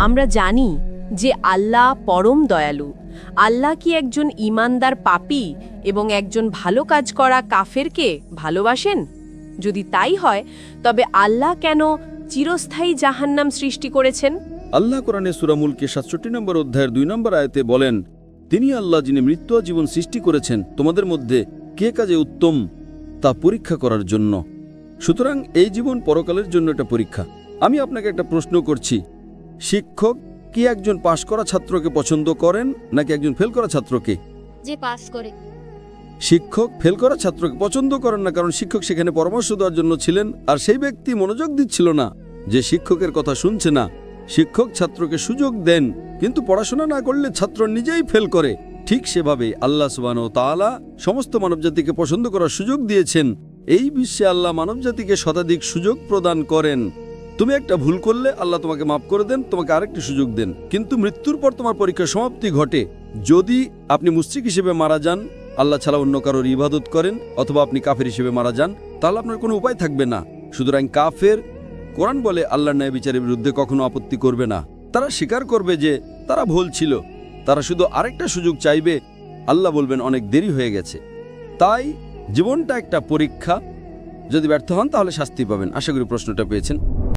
আমরা জানি যে আল্লাহ পরম দয়ালু। আল্লাহ কি একজন ঈমানদার পাপী এবং একজন ভালো কাজ করা কাফেরকে ভালোবাসেন? যদি তাই হয় তবে আল্লাহ কেন চিরস্থায়ী জাহান্নাম সৃষ্টি করেছেন? আল্লাহ কোরআনে সূরা মুলকে ৬৭ নম্বর অধ্যায়ের ২ নম্বর আয়াতে বলেন, তিনি আল্লাহ যিনি মৃত্যু ও জীবন সৃষ্টি করেছেন তোমাদের মধ্যে কে কাজে উত্তম তা পরীক্ষা করার জন্য। সুতরাং এই জীবন পরকালের জন্য একটা পরীক্ষা। আমি আপনাকে একটা প্রশ্ন করছি, শিক্ষক কি একজন পাশ করা ছাত্রকে পছন্দ করেন নাকি একজন ফেল করা ছাত্রকে? যে পাস করে। শিক্ষক ফেল করা ছাত্রকে পছন্দ করেন না, কারণ শিক্ষক সেখানে পরামর্শ দেওয়ার জন্য ছিলেন, আর সেই ব্যক্তি মনোযোগ দিচ্ছিল না, যে শিক্ষকের কথা শুনছে না। শিক্ষক ছাত্রকে সুযোগ দেন, কিন্তু পড়াশোনা না করলে ছাত্র নিজেই ফেল করে। ঠিক সেভাবে আল্লাহ সুবহানাহু ওয়া তাআলা সমস্ত মানবজাতিকে পছন্দ করার সুযোগ দিয়েছেন। এই বিশ্বে আল্লাহ মানবজাতিকে শতাধিক সুযোগ প্রদান করেন। তুমি একটা ভুল করলে আল্লাহ তোমাকে মাফ করে দেন, তোমাকে আরেকটি সুযোগ দেন। কিন্তু মৃত্যুর পর তোমার পরীক্ষার সমাপ্তি ঘটে। যদি আপনি মুশরিক হিসেবে মারা যান, আল্লাহ ছাড়া অন্য কারোর ইবাদত করেন, অথবা আপনি কাফের হিসেবে মারা যান, তাহলে আপনার কোনো উপায় থাকবে না। সুতরাং কাফের, কোরআন বলে, আল্লাহর ন্যায় বিচারের বিরুদ্ধে কখনো আপত্তি করবে না। তারা স্বীকার করবে যে তারা ভুল ছিল, তারা শুধু আরেকটা সুযোগ চাইবে। আল্লাহ বলবেন অনেক দেরি হয়ে গেছে। তাই জীবনটা একটা পরীক্ষা, যদি ব্যর্থ হন তাহলে শাস্তি পাবেন। আশা করি প্রশ্নটা পেয়েছেন।